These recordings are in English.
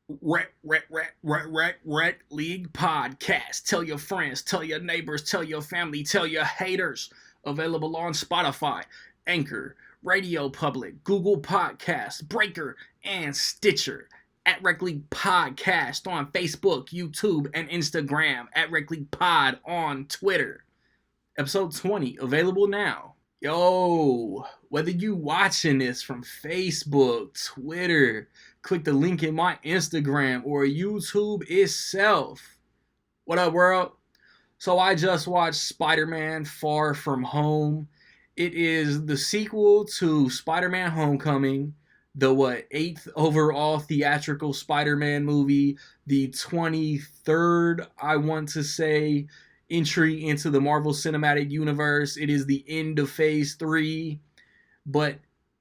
Rec League Podcast. Tell your friends, tell your neighbors, tell your family, tell your haters. Available on Spotify, Anchor, Radio Public, Google Podcasts, Breaker, and Stitcher. At Rec League Podcast on Facebook, YouTube, and Instagram. At Rec League Pod on Twitter. Episode 20, available now. Yo, whether you watching this from Facebook, Twitter, click the link in my Instagram or YouTube itself. What up, world? So I just watched Spider-Man Far From Home. It is the sequel to Spider-Man Homecoming, the eighth overall theatrical Spider-Man movie, the 23rd, I want to say, entry into the Marvel Cinematic Universe. It is the end of Phase 3, but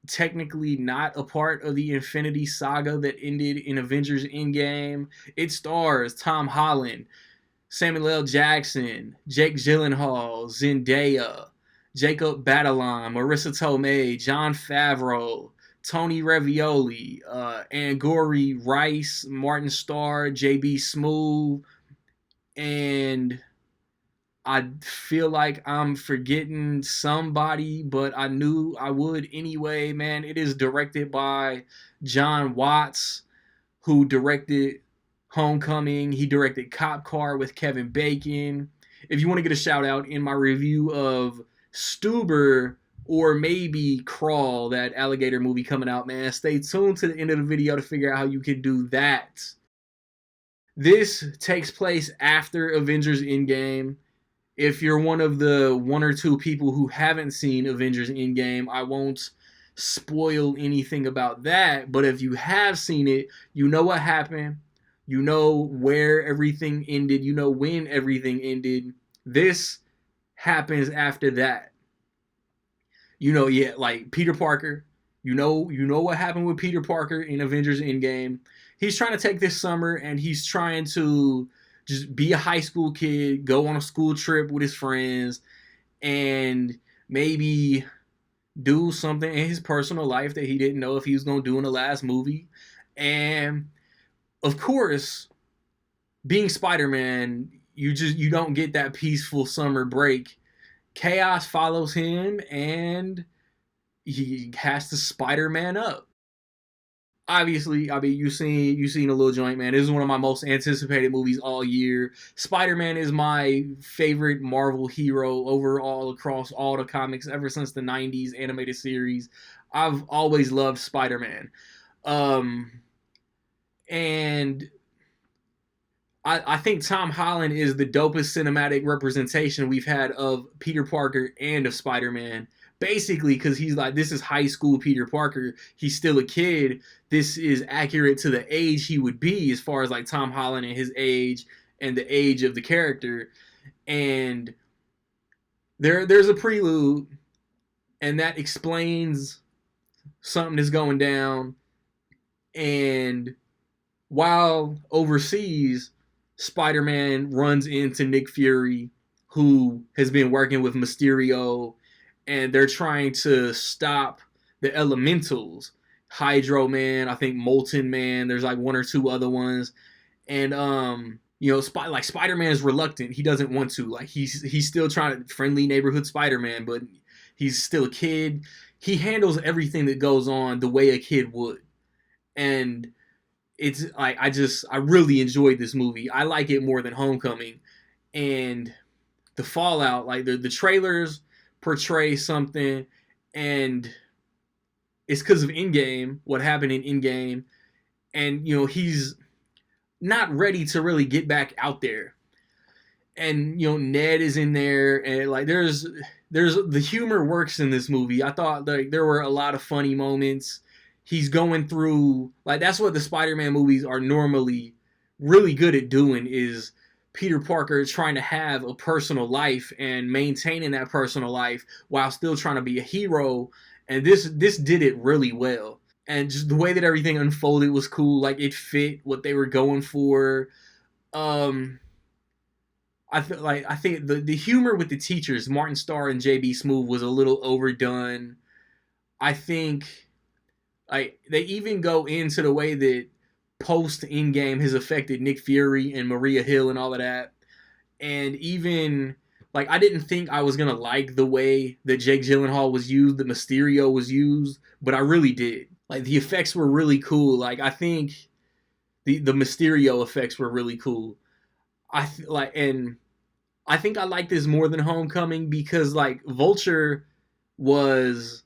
technically not a part of the Infinity Saga that ended in Avengers Endgame. It stars Tom Holland, Samuel L. Jackson, Jake Gyllenhaal, Zendaya, Jacob Batalon, Marissa Tomei, Jon Favreau, Tony Ravioli, Angourie Rice, Martin Starr, JB Smoove, and I feel like I'm forgetting somebody, but I knew I would anyway, man. It is directed by John Watts, who directed Homecoming. He directed Cop Car with Kevin Bacon. If you want to get a shout out in my review of Stuber or maybe Crawl, that alligator movie coming out, man, stay tuned to the end of the video to figure out how you can do that. This takes place after Avengers Endgame. If you're one of the one or two people who haven't seen Avengers Endgame, I won't spoil anything about that. But if you have seen it, you know what happened. You know where everything ended. You know when everything ended. This happens after that. Like Peter Parker. You know what happened with Peter Parker in Avengers Endgame. He's trying to take this summer and he's trying to just be a high school kid, go on a school trip with his friends, and maybe do something in his personal life that he didn't know if he was going to do in the last movie. And of course, being Spider-Man, you don't get that peaceful summer break. Chaos follows him and he has to Spider-Man up. Obviously, I mean, you seen a little joint, man. This is one of my most anticipated movies all year. Spider-Man is my favorite Marvel hero overall across all the comics ever since the 90s animated series. I've always loved Spider-Man. And I think Tom Holland is the dopest cinematic representation we've had of Peter Parker and of Spider-Man. Basically, because he's like, this is high school Peter Parker. He's still a kid. This is accurate to the age he would be as far as like Tom Holland and his age and the age of the character. And there's a prelude, and that explains something that's going down. And while overseas, Spider-Man runs into Nick Fury, who has been working with Mysterio, and they're trying to stop the elementals. Hydro Man, I think Molten Man, there's like one or two other ones. And Spider-Man is reluctant. He doesn't want to. Like he's still trying to friendly neighborhood Spider-Man, but he's still a kid. He handles everything that goes on the way a kid would. And it's like I really enjoyed this movie. I like it more than Homecoming. And the fallout, like the trailers portray something, and it's because of Endgame, what happened in Endgame, and he's not ready to really get back out there. And Ned is in there, and like there's the humor works in this movie. I thought like there were a lot of funny moments. He's going through, like, that's what the Spider-Man movies are normally really good at doing, is Peter Parker trying to have a personal life and maintaining that personal life while still trying to be a hero. And this did it really well. And just the way that everything unfolded was cool. Like, it fit what they were going for. I think the humor with the teachers, Martin Starr and JB Smoove, was a little overdone. I think like they even go into the way that post Endgame has affected Nick Fury and Maria Hill and all of that. And even like I didn't think I was gonna like the way that Jake Gyllenhaal was used, the Mysterio was used, but I really did. Like the effects were really cool. Like I think the Mysterio effects were really cool. And I think I like this more than Homecoming because like Vulture was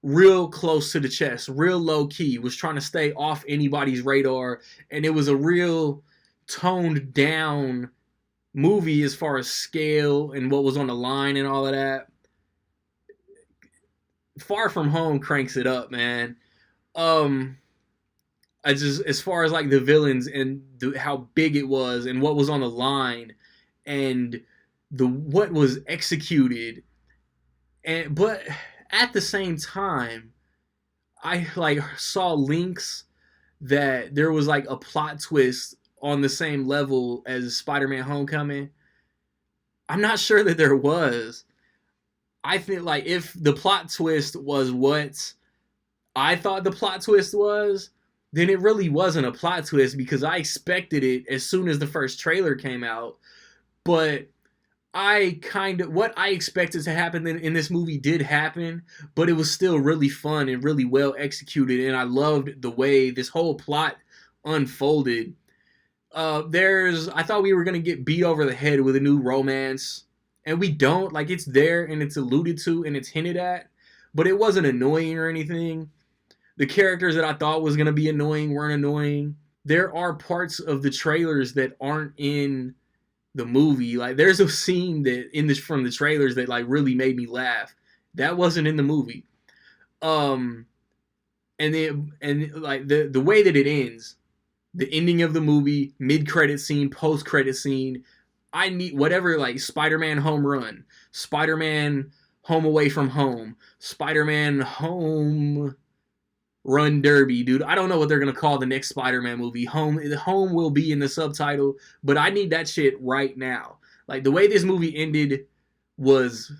real close to the chest, real low key, was trying to stay off anybody's radar, and it was a real toned down movie as far as scale and what was on the line and all of that. Far From Home cranks it up, man. I just as far as like the villains and how big it was and what was on the line and the what was executed, and but at the same time, I like saw links that there was like a plot twist on the same level as Spider-Man Homecoming. I'm not sure that there was. I think like if the plot twist was what I thought the plot twist was, then it really wasn't a plot twist because I expected it as soon as the first trailer came out. But what I expected to happen in this movie did happen, but it was still really fun and really well executed, and I loved the way this whole plot unfolded. I thought we were gonna get beat over the head with a new romance, and we don't. Like it's there and it's alluded to and it's hinted at, but it wasn't annoying or anything. The characters that I thought was gonna be annoying weren't annoying. There are parts of the trailers that aren't in the movie. Like there's a scene that from the trailers that like really made me laugh. That wasn't in the movie. And like the way that it ends, the ending of the movie, mid-credit scene, post-credit scene, I need whatever, like Spider-Man Home Run, Spider-Man Home Away from Home, Spider-Man Home Run Derby, dude. I don't know what they're gonna call the next Spider-Man movie. Home will be in the subtitle, but I need that shit right now. Like the way this movie ended was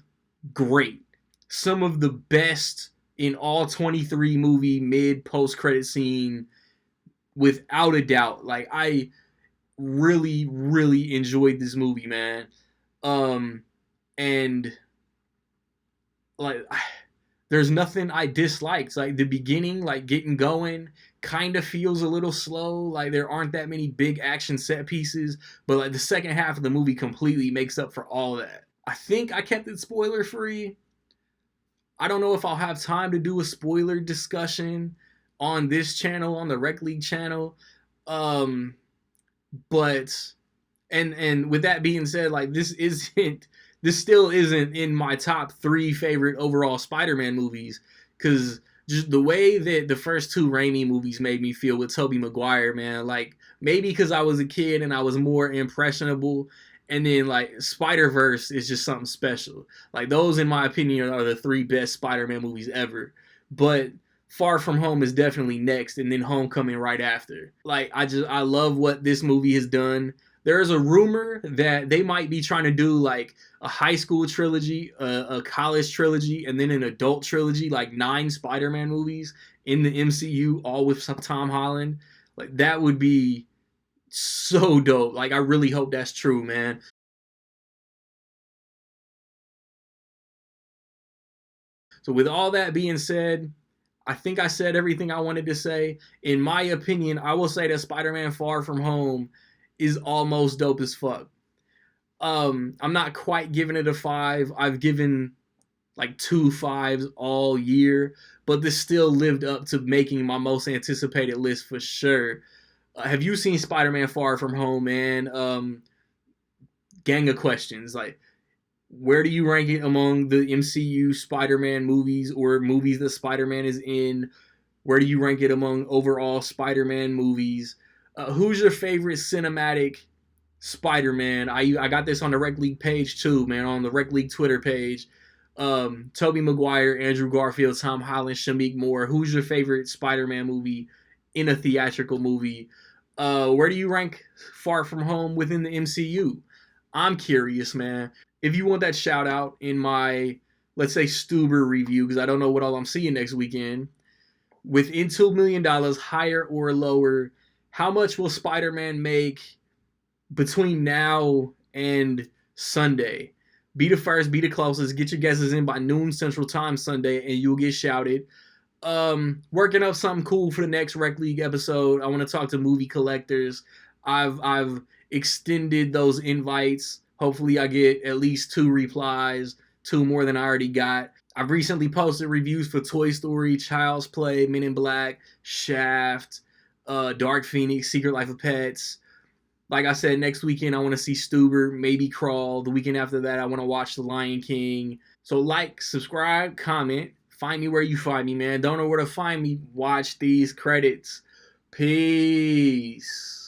great. Some of the best in all 23 movie mid post credit scene, without a doubt. Like I really, really enjoyed this movie, man. And like there's nothing I disliked. Like the beginning, like getting going, kind of feels a little slow. Like there aren't that many big action set pieces, but like the second half of the movie completely makes up for all that. I think I kept it spoiler free. I don't know if I'll have time to do a spoiler discussion on this channel, on the Rec League channel. But and with that being said, like this still isn't in my top 3 favorite overall Spider-Man movies, because just the way that the first 2 Raimi movies made me feel with Tobey Maguire, man, like maybe because I was a kid and I was more impressionable, and then like Spider-Verse is just something special. Like those, in my opinion, are the 3 best Spider-Man movies ever. But Far From Home is definitely next, and then Homecoming right after. Like I love what this movie has done. There is a rumor that they might be trying to do like a high school trilogy, a college trilogy, and then an adult trilogy, like 9 Spider-Man movies in the MCU, all with some Tom Holland. Like that would be so dope. Like I really hope that's true, man. So with all that being said, I think I said everything I wanted to say. In my opinion, I will say that Spider-Man Far From Home is almost dope as fuck. I'm not quite giving it a 5. I've given like 2 5s all year, but this still lived up to making my most anticipated list for sure. Have you seen Spider-Man Far From Home, man? Gang of questions. Like, where do you rank it among the MCU Spider-Man movies or movies that Spider-Man is in? Where do you rank it among overall Spider-Man movies? Who's your favorite cinematic Spider-Man? I got this on the Rec League page too, man, on the Rec League Twitter page. Tobey Maguire, Andrew Garfield, Tom Holland, Shameik Moore. Who's your favorite Spider-Man movie in a theatrical movie? Where do you rank Far From Home within the MCU? I'm curious, man. If you want that shout out in my, let's say, Stuber review, because I don't know what all I'm seeing next weekend, within $2 million, higher or lower, How much will Spider-Man make between now and Sunday? Be the first, be the closest. Get your guesses in by noon Central Time Sunday, and you'll get shouted. Working up something cool for the next Rec League episode. I want to talk to movie collectors. I've extended those invites. Hopefully, I get at least 2 replies, 2 more than I already got. I've recently posted reviews for Toy Story, Child's Play, Men in Black, Shaft, Dark Phoenix, Secret Life of Pets. Like I said, next weekend I want to see Stuber, maybe Crawl. The weekend after that, I want to watch The Lion King. So like, subscribe, comment. Find me where you find me, man. Don't know where to find me. Watch these credits. Peace.